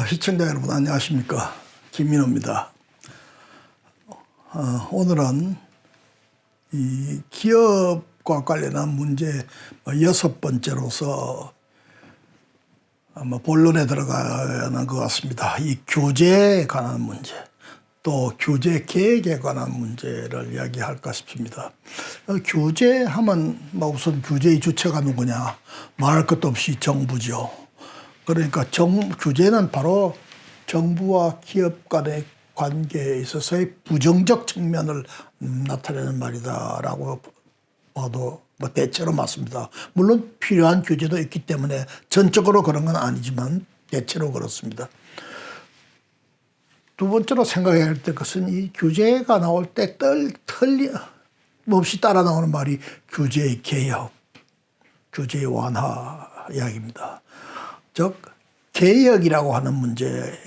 시청자 여러분 안녕하십니까, 김민호입니다. 오늘은 이 기업과 관련한 문제 6번째로서 아마 본론에 들어가야 하는 것 같습니다. 이 규제에 관한 문제, 또 규제 계획에 관한 문제를 이야기할까 싶습니다. 규제하면 우선 규제의 주체가 누구냐, 말할 것도 없이 정부죠. 그러니까 규제는 바로 정부와 기업 간의 관계에 있어서의 부정적 측면을 나타내는 말이다라고 봐도 대체로 맞습니다. 물론 필요한 규제도 있기 때문에 전적으로 그런 건 아니지만 대체로 그렇습니다. 두 번째로 생각해야 할 것은 이 규제가 나올 때 틀림없이 따라 나오는 말이 규제의 개혁, 규제의 완화 이야기입니다. 즉 개혁이라고 하는 문제를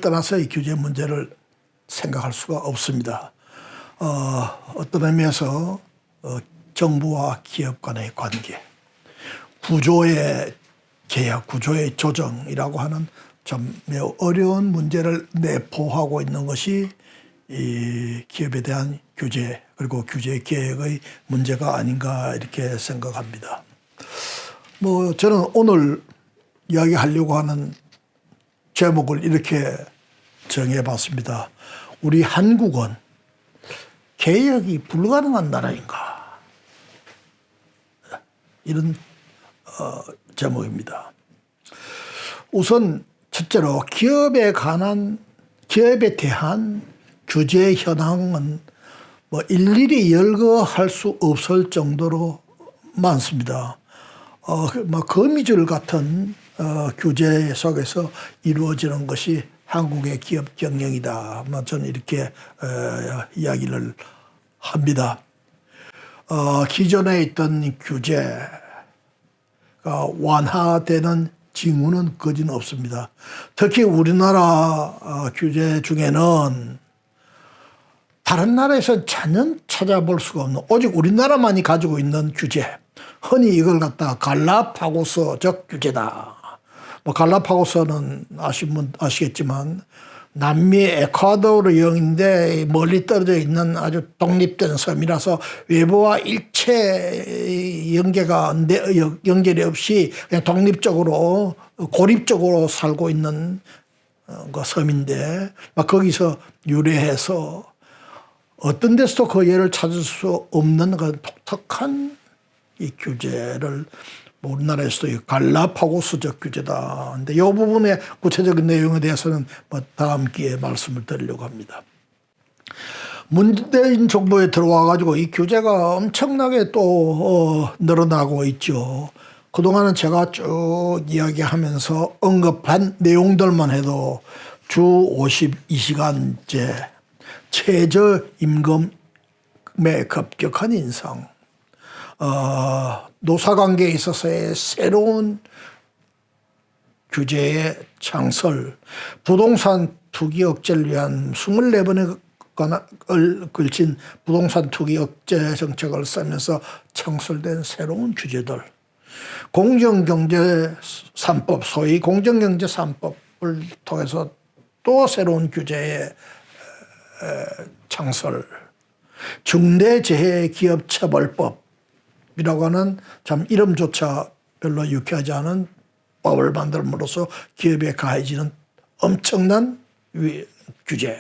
떠나서 이 규제 문제를 생각할 수가 없습니다. 어떤 의미에서 정부와 기업 간의 관계, 구조의 개혁, 구조의 조정이라고 하는 참 매우 어려운 문제를 내포하고 있는 것이 이 기업에 대한 규제 그리고 규제 개혁의 문제가 아닌가 이렇게 생각합니다. 저는 오늘 이야기하려고 하는 제목을 이렇게 정해봤습니다. 우리 한국은 개혁이 불가능한 나라인가? 이런 제목입니다. 우선 첫째로 기업에 대한 규제 현황은 일일이 열거할 수 없을 정도로 많습니다. 거미줄 같은 규제 속에서 이루어지는 것이 한국의 기업 경영이다. 저는 이렇게 이야기를 합니다. 기존에 있던 규제가 완화되는 징후는 거진 없습니다. 특히 우리나라 규제 중에는 다른 나라에서는 전혀 찾아볼 수가 없는, 오직 우리나라만이 가지고 있는 규제, 흔히 이걸 갖다가 갈라파고스적 규제다. 갈라파고스는 아시겠지만 남미 에콰도르 영인데 멀리 떨어져 있는 아주 독립된 섬이라서 외부와 일체 연결이 없이 그냥 독립적으로 고립적으로 살고 있는 섬인데 거기서 유래해서 어떤 데서도 그 예를 찾을 수 없는 그런 독특한 이 규제를 우리나라에서도 이 갈라파고스적 규제다. 근데 이 부분의 구체적인 내용에 대해서는 다음 기회에 말씀을 드리려고 합니다. 문재인 정부에 들어와 가지고 이 규제가 엄청나게 또 늘어나고 있죠. 그동안은 제가 쭉 이야기하면서 언급한 내용들만 해도 주 52시간제, 최저임금의 급격한 인상, 노사관계에 있어서의 새로운 규제의 창설, 부동산 투기 억제를 위한 24번에 걸친 부동산 투기 억제 정책을 쓰면서 창설된 새로운 규제들, 공정경제 3법, 소위 공정경제 3법을 통해서 또 새로운 규제의 창설, 중대재해기업처벌법 이라고 하는 참 이름조차 별로 유쾌하지 않은 법을 만들므로써 기업에 가해지는 엄청난 규제,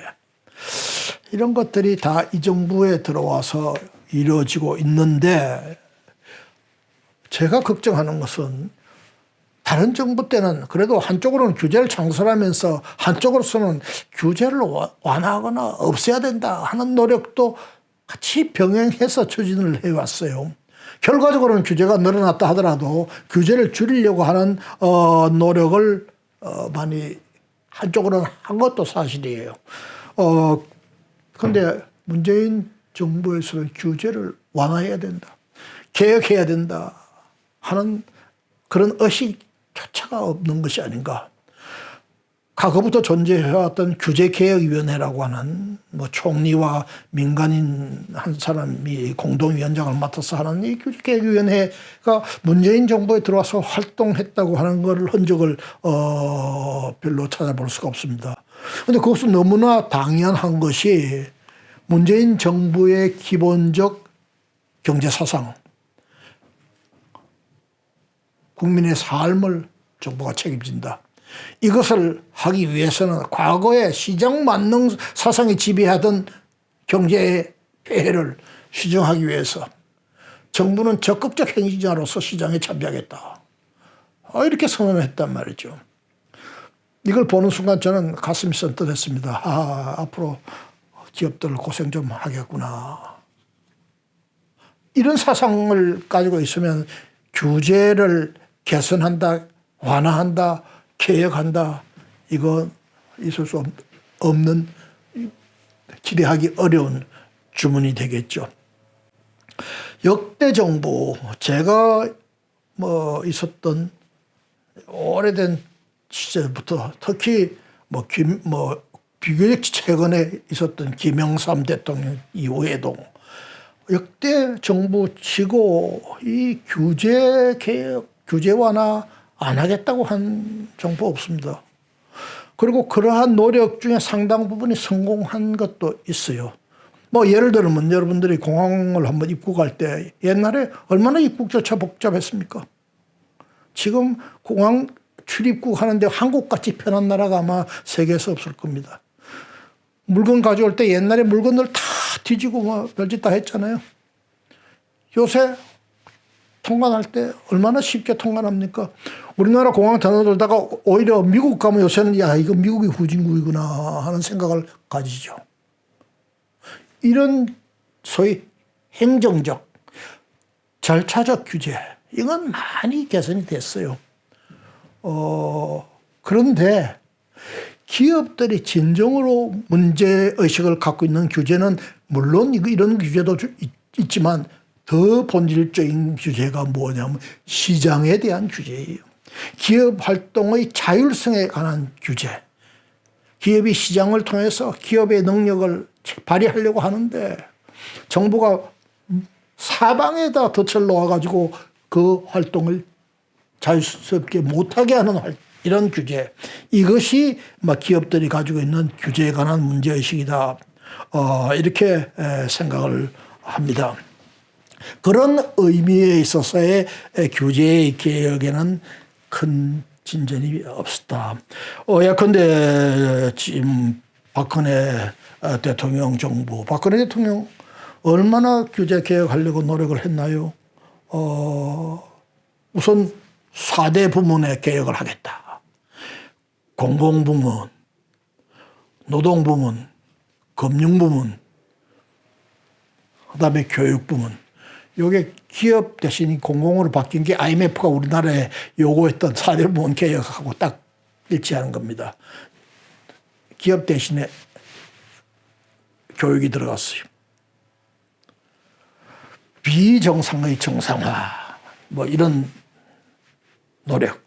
이런 것들이 다 이 정부에 들어와서 이루어지고 있는데, 제가 걱정하는 것은 다른 정부 때는 그래도 한쪽으로는 규제를 창설하면서 한쪽으로서는 규제를 완화하거나 없애야 된다 하는 노력도 같이 병행해서 추진을 해왔어요. 결과적으로는 규제가 늘어났다 하더라도 규제를 줄이려고 하는 노력을 많이 한쪽으로는 한 것도 사실이에요. 그런데 문재인 정부에서는 규제를 완화해야 된다, 개혁해야 된다 하는 그런 의식조차가 없는 것이 아닌가. 과거부터 존재해왔던 규제개혁위원회라고 하는 뭐 총리와 민간인 한 사람이 공동위원장을 맡아서 하는 이 규제개혁위원회가 문재인 정부에 들어와서 활동했다고 하는 걸 흔적을 별로 찾아볼 수가 없습니다. 그런데 그것은 너무나 당연한 것이 문재인 정부의 기본적 경제사상, 국민의 삶을 정부가 책임진다. 이것을 하기 위해서는 과거에 시장 만능 사상이 지배하던 경제의 폐해를 시정하기 위해서 정부는 적극적 행위자로서 시장에 참여하겠다. 이렇게 선언했단 말이죠. 이걸 보는 순간 저는 가슴이 선뜻했습니다. 앞으로 기업들 고생 좀 하겠구나. 이런 사상을 가지고 있으면 규제를 개선한다, 완화한다, 개혁한다, 이거 있을 수 없는, 기대하기 어려운 주문이 되겠죠. 역대 정부, 제가 있었던 오래된 시절부터 특히 비교적 최근에 있었던 김영삼 대통령 이후에도 역대 정부치고 이 규제 개혁, 규제 완화 안 하겠다고 한 정부 없습니다. 그리고 그러한 노력 중에 상당 부분이 성공한 것도 있어요. 예를 들면 여러분들이 공항을 한번 입국할 때 옛날에 얼마나 입국 절차 복잡했습니까? 지금 공항 출입국 하는데 한국같이 편한 나라가 아마 세계에서 없을 겁니다. 물건 가져올 때 옛날에 물건들 다 뒤지고 별짓 다 했잖아요. 요새 통관할 때 얼마나 쉽게 통관합니까? 우리나라 공항 다녀들다가 오히려 미국 가면 요새는 야, 이거 미국이 후진국이구나 하는 생각을 가지죠. 이런 소위 행정적, 절차적 규제, 이건 많이 개선이 됐어요. 그런데 기업들이 진정으로 문제의식을 갖고 있는 규제는 물론 이런 규제도 있지만 더 본질적인 규제가 뭐냐면 시장에 대한 규제예요. 기업 활동의 자율성에 관한 규제. 기업이 시장을 통해서 기업의 능력을 발휘하려고 하는데 정부가 사방에다 덫을 놓아가지고 그 활동을 자유스럽게 못하게 하는 이런 규제. 이것이 기업들이 가지고 있는 규제에 관한 문제의식이다. 이렇게 생각을 합니다. 그런 의미에 있어서의 규제 개혁에는 큰 진전이 없었다. 예컨대 지금 박근혜 대통령 정부, 박근혜 대통령 얼마나 규제 개혁하려고 노력을 했나요? 우선 4대 부문의 개혁을 하겠다. 공공부문, 노동부문, 금융부문, 그다음에 교육부문. 이게 기업 대신 공공으로 바뀐 게 IMF가 우리나라에 요구했던 4대 부문 개혁하고 딱 일치하는 겁니다. 기업 대신에 교육이 들어갔어요. 비정상의 정상화, 이런 노력.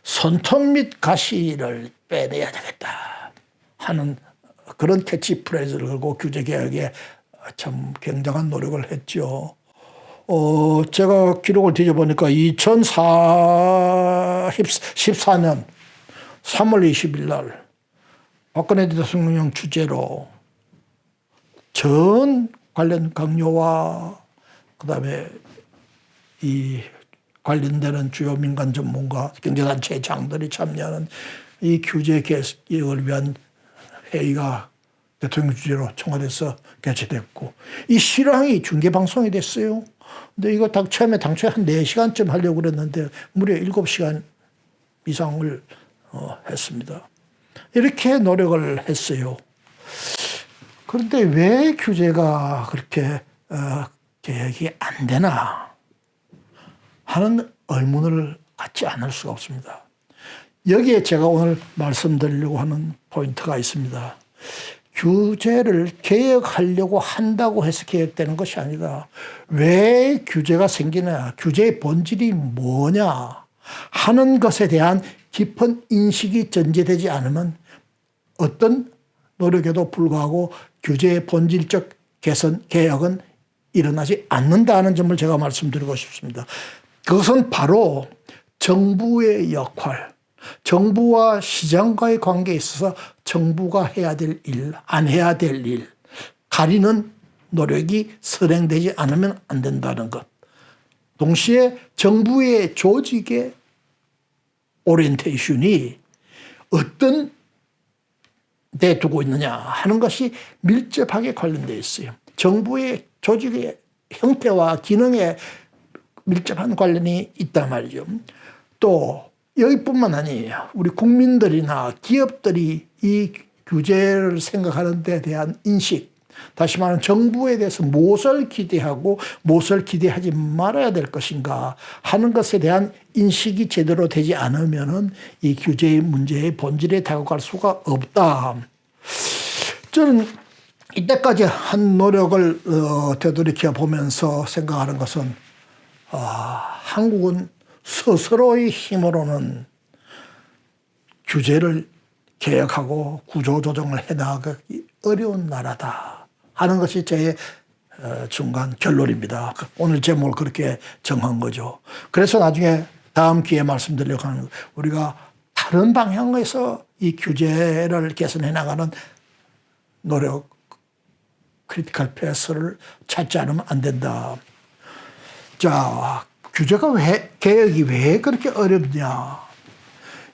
손톱 및 가시를 빼내야 되겠다 하는 그런 캐치프레이즈를 걸고 규제 개혁에 참 굉장한 노력을 했죠. 제가 기록을 뒤져보니까 2014년 3월 20일 날 박근혜 대통령 주재로 전 관련 강요와 그다음에 이 관련되는 주요 민간 전문가, 경제단체 장들이 참여하는 이 규제 개혁을 위한 회의가 대통령 주재로 청와대에서 개최됐고 이 실황이 중계방송이 됐어요. 근데 이거 처음에 당초에 한 4시간쯤 하려고 그랬는데 무려 7시간 이상을 했습니다. 이렇게 노력을 했어요. 그런데 왜 규제가 그렇게 개혁이 안 되나 하는 의문을 갖지 않을 수가 없습니다. 여기에 제가 오늘 말씀드리려고 하는 포인트가 있습니다. 규제를 개혁하려고 한다고 해서 개혁되는 것이 아니라 왜 규제가 생기냐, 규제의 본질이 뭐냐 하는 것에 대한 깊은 인식이 전제되지 않으면 어떤 노력에도 불구하고 규제의 본질적 개선, 개혁은 일어나지 않는다는 점을 제가 말씀드리고 싶습니다. 그것은 바로 정부의 역할, 정부와 시장과의 관계에 있어서 정부가 해야 될 일, 안 해야 될 일, 가리는 노력이 선행되지 않으면 안 된다는 것. 동시에 정부의 조직의 오리엔테이션이 어떤 데 두고 있느냐 하는 것이 밀접하게 관련되어 있어요. 정부의 조직의 형태와 기능에 밀접한 관련이 있단 말이죠. 또 여기뿐만 아니에요. 우리 국민들이나 기업들이 이 규제를 생각하는 데 대한 인식, 다시 말하면 정부에 대해서 무엇을 기대하고 무엇을 기대하지 말아야 될 것인가 하는 것에 대한 인식이 제대로 되지 않으면 이 규제의 문제의 본질에 다가갈 수가 없다. 저는 이때까지 한 노력을 되돌이켜 보면서 생각하는 것은 한국은 스스로의 힘으로는 규제를 개혁하고 구조조정을 해나가기 어려운 나라다 하는 것이 제 중간 결론입니다. 오늘 제목을 그렇게 정한 거죠. 그래서 나중에 다음 기회에 말씀드리려고 하는 우리가 다른 방향에서 이 규제를 개선해 나가는 노력, 크리티컬 패스를 찾지 않으면 안 된다. 자, 규제가 개혁이 왜 그렇게 어렵냐?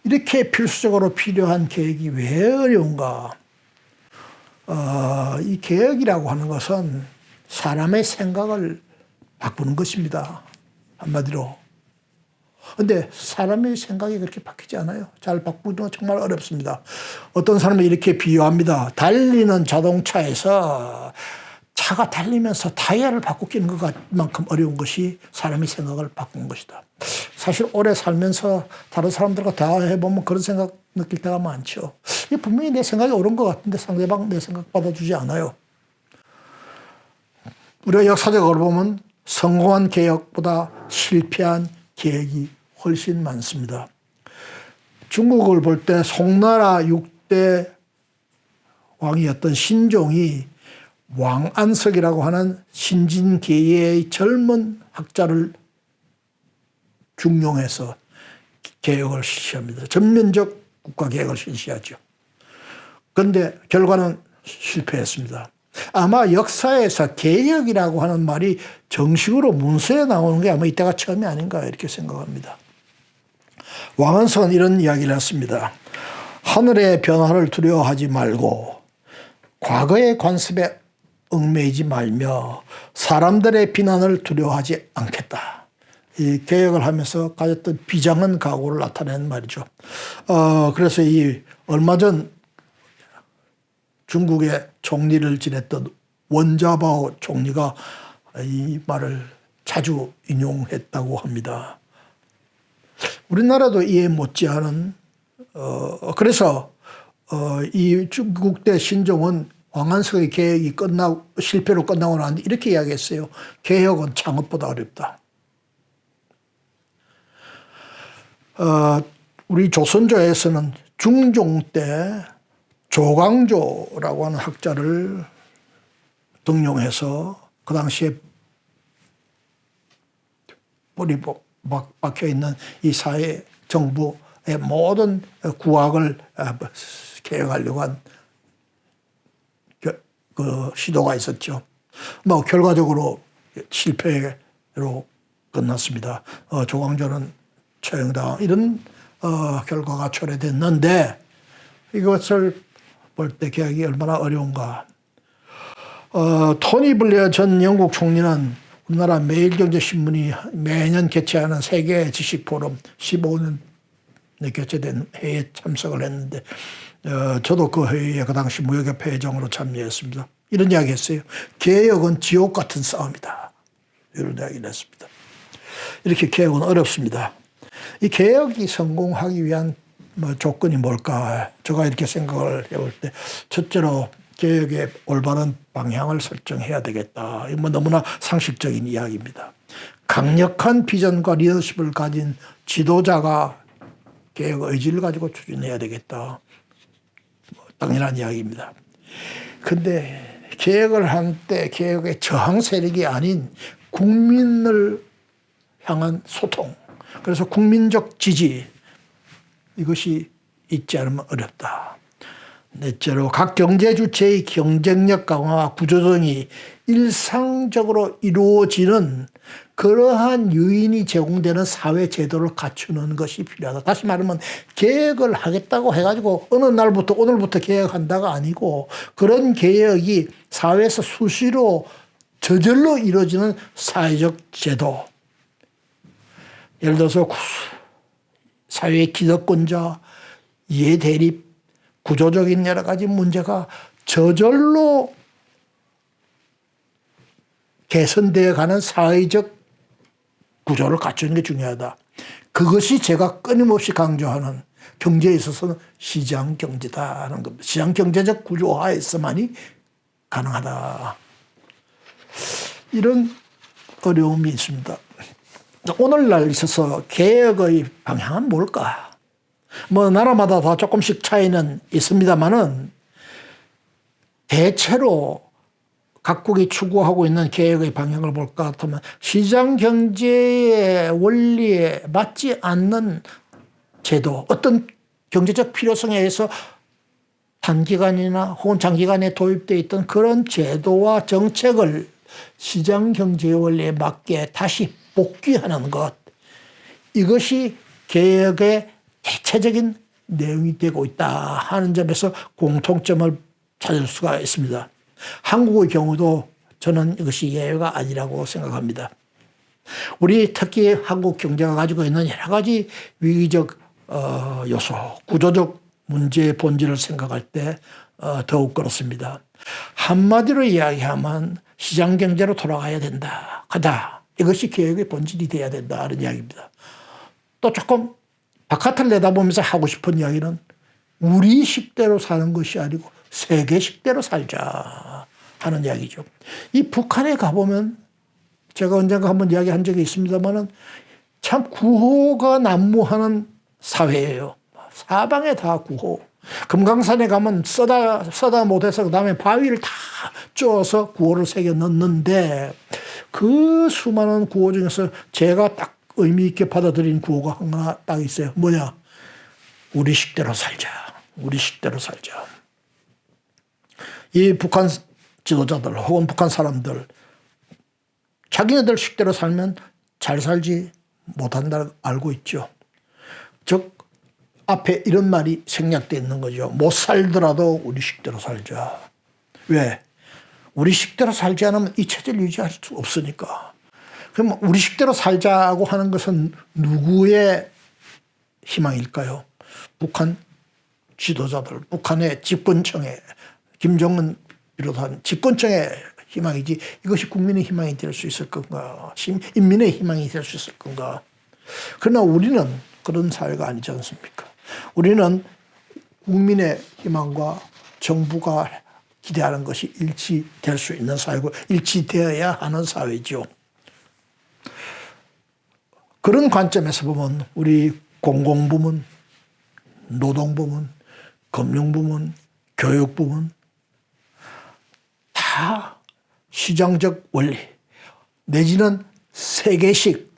이렇게 필수적으로 필요한 계획이 왜 어려운가? 이 개혁이라고 하는 것은 사람의 생각을 바꾸는 것입니다. 한마디로. 그런데 사람의 생각이 그렇게 바뀌지 않아요. 잘 바꾸는 건 정말 어렵습니다. 어떤 사람은 이렇게 비유합니다. 달리는 자동차에서 차가 달리면서 타이어를 바꾸는 것만큼 어려운 것이 사람의 생각을 바꾸는 것이다. 사실 오래 살면서 다른 사람들과 대화해보면 그런 생각 느낄 때가 많죠. 분명히 내 생각이 옳은 것 같은데 상대방 내 생각 받아주지 않아요. 우리가 역사적으로 보면 성공한 개혁보다 실패한 계획이 훨씬 많습니다. 중국을 볼 때 송나라 6대 왕이었던 신종이 왕안석이라고 하는 신진계의 젊은 학자를 중용해서 개혁을 실시합니다. 전면적 국가개혁을 실시하죠. 그런데 결과는 실패했습니다. 아마 역사에서 개혁이라고 하는 말이 정식으로 문서에 나오는 게 아마 이때가 처음이 아닌가 이렇게 생각합니다. 왕안석은 이런 이야기를 했습니다. 하늘의 변화를 두려워하지 말고 과거의 관습에 얽매이지 말며 사람들의 비난을 두려워하지 않겠다. 이 개혁을 하면서 가졌던 비장한 각오를 나타내는 말이죠. 그래서 이 얼마 전 중국의 총리를 지냈던 원자바오 총리가 이 말을 자주 인용했다고 합니다. 우리나라도 이에 못지않은 그래서 이 중국 때 신종은 왕안석의 개혁이 실패로 끝나고 나는데 이렇게 이야기했어요. 개혁은 창업보다 어렵다. 우리 조선조에서는 중종 때 조광조라고 하는 학자를 등용해서 그 당시에 뿌리 박혀있는 이 사회 정부의 모든 구학을 개혁하려고 한 그 시도가 있었죠. 뭐 결과적으로 실패로 끝났습니다. 조광조는 처형당 이런 결과가 초래됐는데 이것을 볼 때 개혁이 얼마나 어려운가. 토니 블레어 전 영국 총리는 우리나라 매일경제신문이 매년 개최하는 세계 지식포럼 15년에 개최된 회의에 참석을 했는데 저도 그 회의에 그 당시 무역협회 회장으로 참여했습니다. 이런 이야기 했어요. 개혁은 지옥 같은 싸움이다. 이런 이야기를 했습니다. 이렇게 개혁은 어렵습니다. 이 개혁이 성공하기 위한 조건이 뭘까? 제가 이렇게 생각을 해볼 때 첫째로 개혁의 올바른 방향을 설정해야 되겠다. 이건 너무나 상식적인 이야기입니다. 강력한 비전과 리더십을 가진 지도자가 개혁 의지를 가지고 추진해야 되겠다. 뭐 당연한 이야기입니다. 근데 개혁을 할 때 개혁의 저항 세력이 아닌 국민을 향한 소통, 그래서 국민적 지지, 이것이 있지 않으면 어렵다. 넷째로 각 경제 주체의 경쟁력 강화와 구조조정이 일상적으로 이루어지는 그러한 요인이 제공되는 사회 제도를 갖추는 것이 필요하다. 다시 말하면 개혁을 하겠다고 해가지고 어느 날부터 오늘부터 개혁한다가 아니고 그런 개혁이 사회에서 수시로 저절로 이루어지는 사회적 제도. 예를 들어서 사회의 기득권자, 이해대립, 구조적인 여러 가지 문제가 저절로 개선되어 가는 사회적 구조를 갖추는 게 중요하다. 그것이 제가 끊임없이 강조하는 경제에 있어서는 시장 경제다 하는 겁니다. 시장 경제적 구조화에서만이 가능하다. 이런 어려움이 있습니다. 오늘날 있어서 개혁의 방향은 뭘까? 뭐 나라마다 다 조금씩 차이는 있습니다만은 대체로 각국이 추구하고 있는 개혁의 방향을 볼 것 같으면 시장 경제의 원리에 맞지 않는 제도, 어떤 경제적 필요성에 의해서 단기간이나 혹은 장기간에 도입되어 있던 그런 제도와 정책을 시장 경제의 원리에 맞게 다시 복귀하는 것, 이것이 개혁의 대체적인 내용이 되고 있다 하는 점에서 공통점을 찾을 수가 있습니다. 한국의 경우도 저는 이것이 예외가 아니라고 생각합니다. 우리 특히 한국 경제가 가지고 있는 여러 가지 위기적 요소, 구조적 문제의 본질을 생각할 때 더욱 그렇습니다. 한마디로 이야기하면 시장 경제로 돌아가야 된다. 가다. 이것이 개혁의 본질이 돼야 된다 하는 이야기입니다. 또 조금 바깥을 내다보면서 하고 싶은 이야기는 우리 식대로 사는 것이 아니고 세계 식대로 살자 하는 이야기죠. 이 북한에 가보면 제가 언젠가 한번 이야기한 적이 있습니다만은 참 구호가 난무하는 사회예요. 사방에 다 구호. 금강산에 가면 써다 못해서 그 다음에 바위를 다 쪼어서 구호를 새겨 넣는데 그 수많은 구호 중에서 제가 딱 의미 있게 받아들인 구호가 하나 딱 있어요. 뭐냐? 우리 식대로 살자. 우리 식대로 살자. 이 북한 지도자들 혹은 북한 사람들 자기네들 식대로 살면 잘 살지 못한다는 알고 있죠. 즉 앞에 이런 말이 생략되어 있는 거죠. 못 살더라도 우리 식대로 살자. 왜? 우리 식대로 살지 않으면 이 체제를 유지할 수 없으니까. 그럼 우리 식대로 살자고 하는 것은 누구의 희망일까요? 북한 지도자들, 북한의 집권층의 김정은 비롯한 집권층의 희망이지 이것이 국민의 희망이 될 수 있을 건가? 인민의 희망이 될 수 있을 건가? 그러나 우리는 그런 사회가 아니지 않습니까? 우리는 국민의 희망과 정부가 기대하는 것이 일치될 수 있는 사회고 일치되어야 하는 사회죠. 그런 관점에서 보면 우리 공공부문, 노동부문, 금융부문, 교육부문 다 시장적 원리 내지는 세계식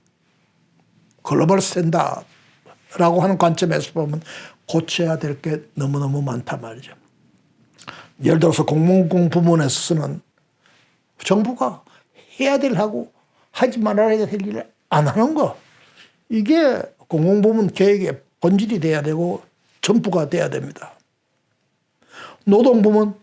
글로벌 스탠다드라고 하는 관점에서 보면 고쳐야 될 게 너무너무 많단 말이죠. 예를 들어서 공공 부문에서는 정부가 해야 될 하고 하지 말아야 될 일을 안 하는 거, 이게 공공부문 계획의 본질이 돼야 되고 전부가 돼야 됩니다. 노동부문,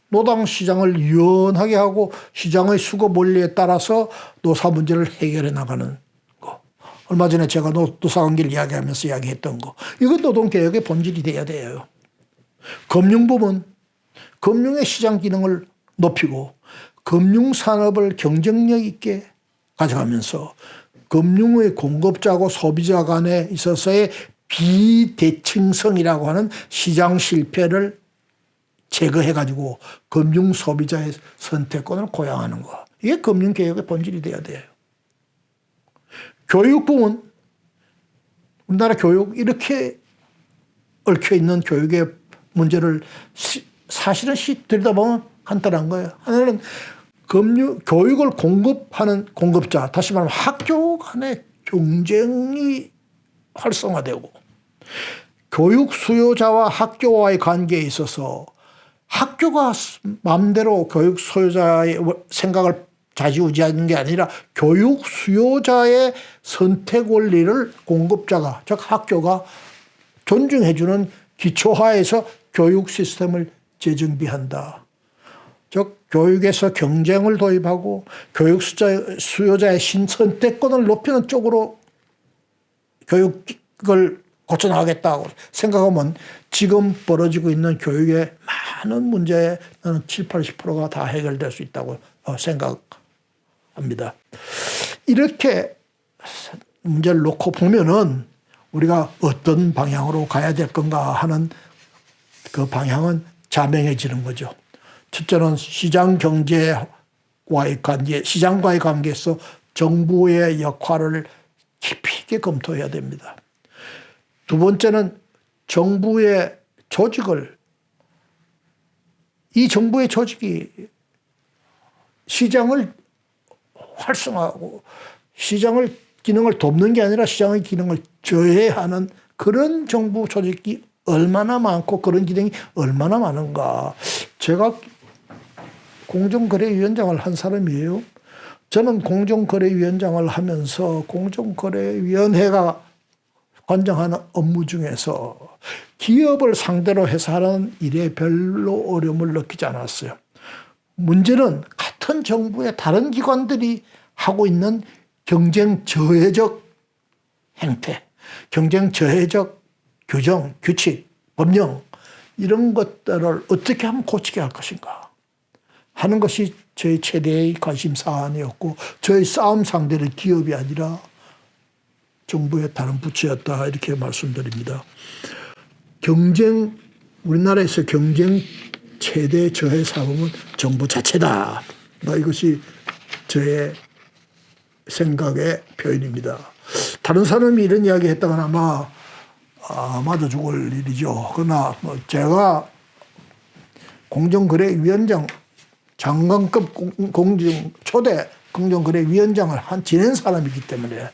노동시장을 유연하게 하고 시장의 수급 원리에 따라서 노사 문제를 해결해 나가는 거. 얼마 전에 제가 노사관계를 이야기하면서 이야기했던 거. 이건 노동개혁의 본질이 돼야 돼요. 금융부문, 금융의 시장 기능을 높이고 금융산업을 경쟁력 있게 가져가면서 금융의 공급자하고 소비자 간에 있어서의 비대칭성이라고 하는 시장 실패를 제거해가지고 금융 소비자의 선택권을 고양하는 거. 이게 금융개혁의 본질이 돼야 돼요. 교육부문, 우리나라 교육 이렇게 얽혀있는 교육의 문제를 사실은 들여다보면 간단한 거예요. 하나는 교육을 공급하는 공급자, 다시 말하면 학교 간의 경쟁이 활성화되고 교육 수요자와 학교와의 관계에 있어서 학교가 마음대로 교육 수요자의 생각을 좌지우지하는 게 아니라 교육 수요자의 선택 원리를 공급자가, 즉 학교가 존중해주는 기초하에서 교육 시스템을 재정비한다. 즉 교육에서 경쟁을 도입하고 교육 수요자의 신선택권을 높이는 쪽으로 교육을 고쳐나가겠다고 생각하면 지금 벌어지고 있는 교육의 많은 문제에 나는 7, 80%가 다 해결될 수 있다고 생각합니다. 이렇게 문제를 놓고 보면은 우리가 어떤 방향으로 가야 될 건가 하는 그 방향은 자명해지는 거죠. 첫째는 시장 경제와의 관계, 시장과의 관계에서 정부의 역할을 깊이 있게 검토해야 됩니다. 두 번째는 정부의 조직을, 이 정부의 조직이 시장을 활성화하고 시장을 기능을 돕는 게 아니라 시장의 기능을 저해하는 그런 정부 조직이 얼마나 많고 그런 기능이 얼마나 많은가. 제가 공정거래위원장을 한 사람이에요. 저는 공정거래위원장을 하면서 공정거래위원회가 관장하는 업무 중에서 기업을 상대로 해서 하는 일에 별로 어려움을 느끼지 않았어요. 문제는 같은 정부의 다른 기관들이 하고 있는 경쟁 저해적 행태, 경쟁 저해적 규정, 규칙, 법령 이런 것들을 어떻게 하면 고치게 할 것인가 하는 것이 저희 최대의 관심 사안이었고 저희 싸움 상대는 기업이 아니라 정부의 다른 부처였다 이렇게 말씀드립니다. 우리나라에서 경쟁 최대 저해 사범은 정부 자체다. 이것이 저의 생각의 표현입니다. 다른 사람이 이런 이야기 했다가 아마도 죽을 일이죠. 그러나 제가 공정거래위원장 장관급 초대 공정거래위원장을 지낸 사람이기 때문에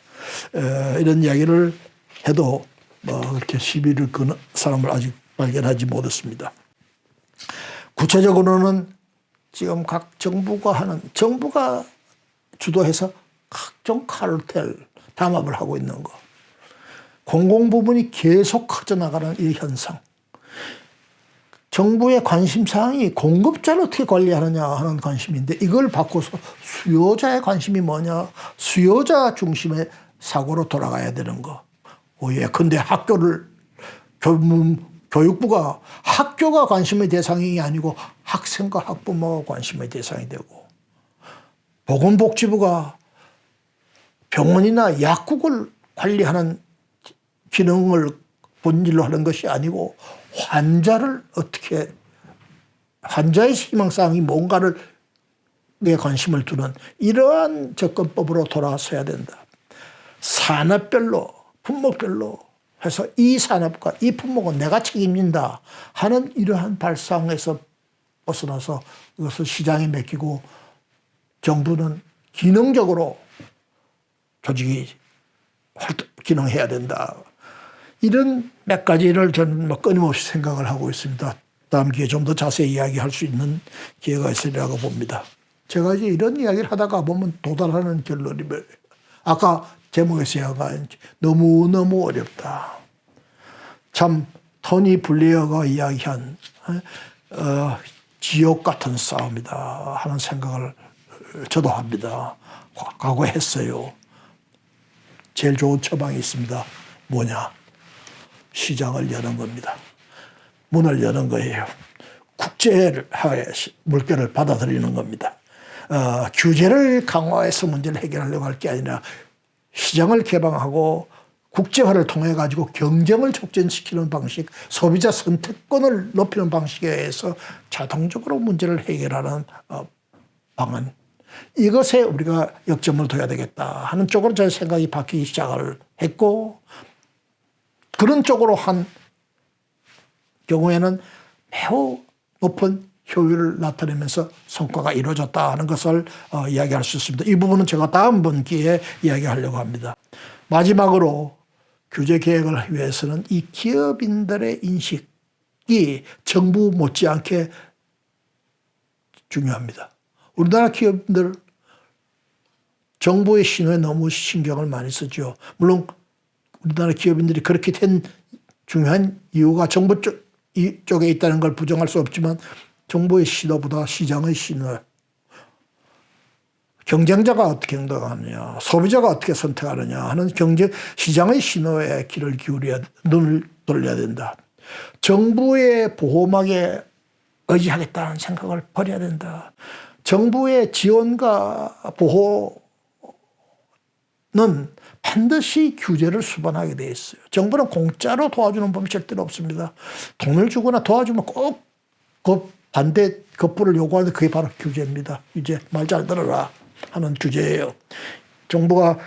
이런 이야기를 해도 그렇게 시비를 거는 사람을 아직 발견하지 못했습니다. 구체적으로는 지금 각 정부가 주도해서 각종 카르텔 담합을 하고 있는 거, 공공부문이 계속 커져나가는 이 현상, 정부의 관심사항이 공급자를 어떻게 관리하느냐 하는 관심인데 이걸 바꿔서 수요자의 관심이 뭐냐, 수요자 중심의 사고로 돌아가야 되는 거. 예컨대 교육부가 학교가 관심의 대상이 아니고 학생과 학부모가 관심의 대상이 되고, 보건복지부가 병원이나 약국을 관리하는 기능을 본질로 하는 것이 아니고 환자의 희망사항이 뭔가를 내 관심을 두는 이러한 접근법으로 돌아서야 된다. 산업별로, 품목별로 해서 이 산업과 이 품목은 내가 책임진다 하는 이러한 발상에서 벗어나서 이것을 시장에 맡기고 정부는 기능적으로 조직이 기능해야 된다. 이런 몇 가지를 저는 끊임없이 생각을 하고 있습니다. 다음 기회에 좀 더 자세히 이야기할 수 있는 기회가 있으리라고 봅니다. 제가 이제 이런 이야기를 하다가 보면 도달하는 결론이 아까 제목에서 너무너무 어렵다. 참 토니 블레어가 이야기한 지옥 같은 싸움이다 하는 생각을 저도 합니다. 과거에 했어요. 제일 좋은 처방이 있습니다. 뭐냐? 시장을 여는 겁니다. 문을 여는 거예요. 국제화의 물결을 받아들이는 겁니다. 규제를 강화해서 문제를 해결하려고 할 게 아니라 시장을 개방하고 국제화를 통해 가지고 경쟁을 촉진시키는 방식, 소비자 선택권을 높이는 방식에 의해서 자동적으로 문제를 해결하는 방안. 이것에 우리가 역점을 둬야 되겠다 하는 쪽으로 제 생각이 바뀌기 시작을 했고, 그런 쪽으로 한 경우에는 매우 높은 효율을 나타내면서 성과가 이루어졌다 하는 것을 이야기할 수 있습니다. 이 부분은 제가 다음번 기회에 이야기하려고 합니다. 마지막으로 규제 개혁을 위해서는 이 기업인들의 인식이 정부 못지않게 중요합니다. 우리나라 기업인들 정부의 신호에 너무 신경을 많이 쓰죠. 물론 우리나라 기업인들이 그렇게 된 중요한 이유가 정부 쪽에 있다는 걸 부정할 수 없지만 정부의 신호보다 시장의 신호, 경쟁자가 어떻게 행동하느냐, 소비자가 어떻게 선택하느냐 하는 시장의 신호에 귀를 기울여야, 눈을 돌려야 된다. 정부의 보호막에 의지하겠다는 생각을 버려야 된다. 정부의 지원과 보호는 반드시 규제를 수반하게 돼 있어요. 정부는 공짜로 도와주는 법이 절대로 없습니다. 돈을 주거나 도와주면 꼭 그 반대 거부를 요구하는데 그게 바로 규제입니다. 규제, 말 잘 들어라 하는 규제예요. 정부가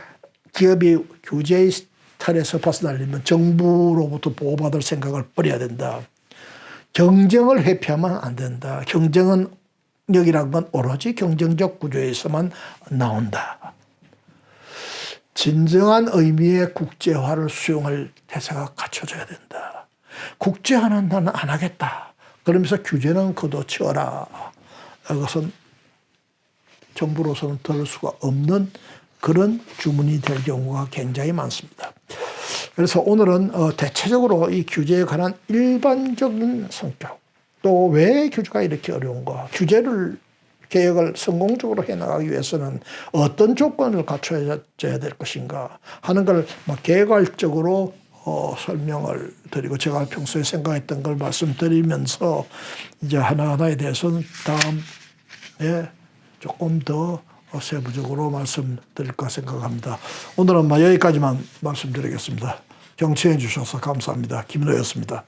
기업이 규제의 틀에서 벗어나려면 정부로부터 보호받을 생각을 버려야 된다. 경쟁을 회피하면 안 된다. 경쟁력이라는 건 오로지 경쟁적 구조에서만 나온다. 진정한 의미의 국제화를 수용할 태세가 갖춰져야 된다. 국제화는 나는 안 하겠다. 그러면서 규제는 걷어치워라. 이것은 정부로서는 들을 수가 없는 그런 주문이 될 경우가 굉장히 많습니다. 그래서 오늘은 대체적으로 이 규제에 관한 일반적인 성격, 또 왜 규제가 이렇게 어려운가, 개혁을 성공적으로 해나가기 위해서는 어떤 조건을 갖춰야 될 것인가 하는 걸 개괄적으로 설명을 드리고 제가 평소에 생각했던 걸 말씀드리면서 이제 하나하나에 대해서는 다음에 조금 더 세부적으로 말씀드릴까 생각합니다. 오늘은 여기까지만 말씀드리겠습니다. 경청해 주셔서 감사합니다. 김인호였습니다.